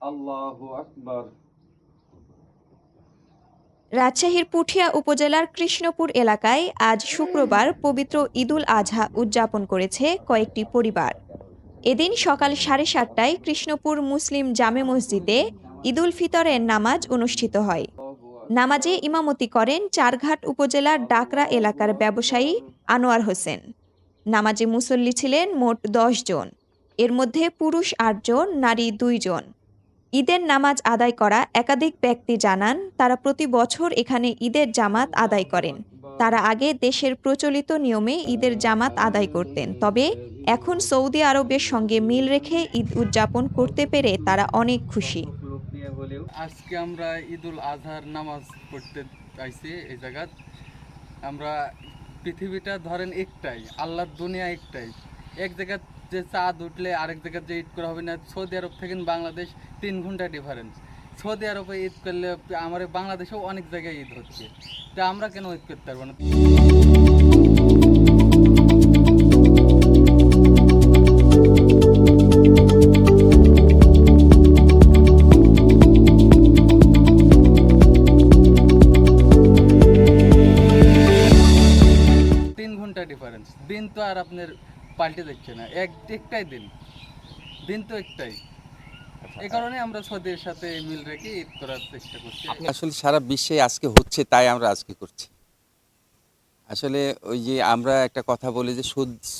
আল্লাহু আকবার। রাজশাহীর পুঠিয়া উপজেলার কৃষ্ণপুর এলাকায় আজ শুক্রবার পবিত্র ঈদুল আজহা উদযাপন করেছে কয়েকটি পরিবার। এদিন সকাল 7:30টায় কৃষ্ণপুর মুসলিম জামে মসজিদে ঈদুল ফিতরের নামাজ অনুষ্ঠিত হয়। নামাজে ইমামতি করেন চারঘাট উপজেলার ডাকরা এলাকার ব্যবসায়ী আনোয়ার হোসেন। নামাজে মুসল্লি ছিলেন মোট 10 জন। এর মধ্যে পুরুষ 8 জন, নারী 2 জন। ঈদের নামাজ আদায় করা একাধিক ব্যক্তি জানান, তারা প্রতি বছর এখানে ঈদের জামাত আদায় করেন। তারা আগে দেশের প্রচলিত নিয়মে ঈদের জামাত আদায় করতেন, তবে এখন সৌদি আরবের সঙ্গে মিল রেখে ঈদ উদযাপন করতে পেরে তারা অনেক খুশি। আজকে আমরা ঈদুল আজহার নামাজ পড়তে আইছি এই জায়গাত। আমরা পৃথিবীটা ধরেন একটাই, আল্লাহর দুনিয়া একটাই। এক জায়গায় যে চাঁদ উঠলে আরেক জায়গায় যে ঈদ করা হবে না, সৌদি আরব থেকে বাংলাদেশ 3 ঘন্টা ডিফারেন্স। সৌদি আরবে ঈদ করলে আমার বাংলাদেশেও অনেক জায়গায় ঈদ হচ্ছে, তা আমরা কেন ঈদ করতে পারবো না? 3 ঘন্টা ডিফারেন্স। দিন তো আর আপনার পাল্টে যাচ্ছে না, একটাই দিন তো একটাই। এই কারণে আমরা সৌদির সাথে মিল রেখে ঈদ করার চেষ্টা করছি। আসলে সারা বিশ্বে আজকে হচ্ছে, তাই আমরা আজকে করছি। আসলে ওই যে আমরা একটা কথা বলি যে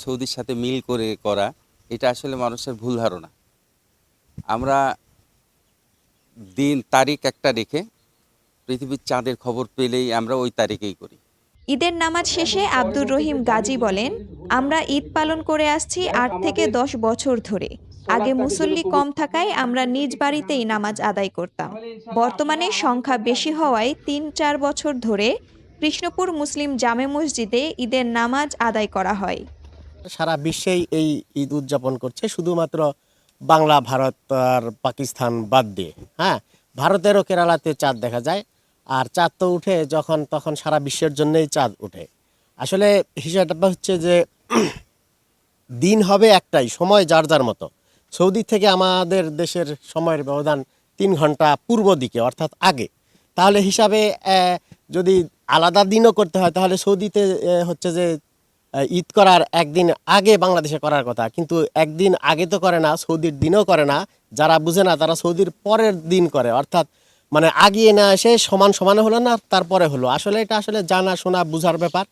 সৌদির সাথে মিল করে করা, এটা আসলে মানুষের ভুল ধারণা। আমরা দিন তারিখ একটা রেখে পৃথিবীর চাঁদের খবর পেলেই আমরা ওই তারিখেই করি। ঈদের নামাজ শেষে আব্দুর রহিম গাজী বলেন, আমরা ঈদ পালন করে আসছি 8 থেকে 10 বছর ধরে। আগে মুসল্লি কম থাকায় আমরা নিজ বাড়িতেই নামাজ আদায় করতাম। বর্তমানে সংখ্যা বেশি হওয়ায় 3-4 বছর ধরে কৃষ্ণপুর মুসলিম জামে মসজিদে ঈদের নামাজ আদায় করা হয়। সারা বিশ্বেই এই ঈদ উদযাপন করছে, শুধুমাত্র বাংলা, ভারত আর পাকিস্তান বাদ দিয়ে। হ্যাঁ, ভারতেরও কেরালাতে চাঁদ দেখা যায়, আর চাঁদ তো উঠে যখন তখন সারা বিশ্বের জন্যই চাঁদ উঠে। আসলে হিসাবটা হচ্ছে যে দিন হবে একটাই, সময় যার যার মতো। সৌদি থেকে আমাদের দেশের সময়ের ব্যবধান 3 ঘন্টা পূর্ব দিকে, অর্থাৎ আগে। তাহলে হিসাবে যদি আলাদা দিনও করতে হয়, তাহলে সৌদিতে হচ্ছে যে ঈদ করার একদিন আগে বাংলাদেশে করার কথা, কিন্তু একদিন আগে তো করে না, সৌদির দিনও করে না। যারা বুঝে না তারা সৌদির পরের দিন করে, অর্থাৎ মানে আগিয়ে না এসে সমানে হলো না, তারপরে হলো। আসলে এটা আসলে জানা শোনা বুঝার ব্যাপার।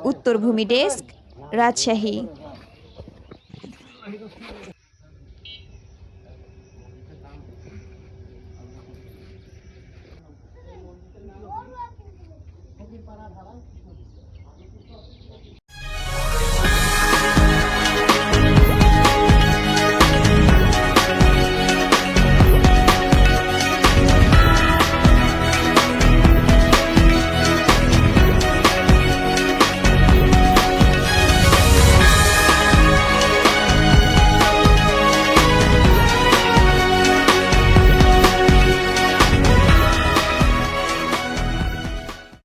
উত্তরভূমি ডেস্ক, রাজশাহী।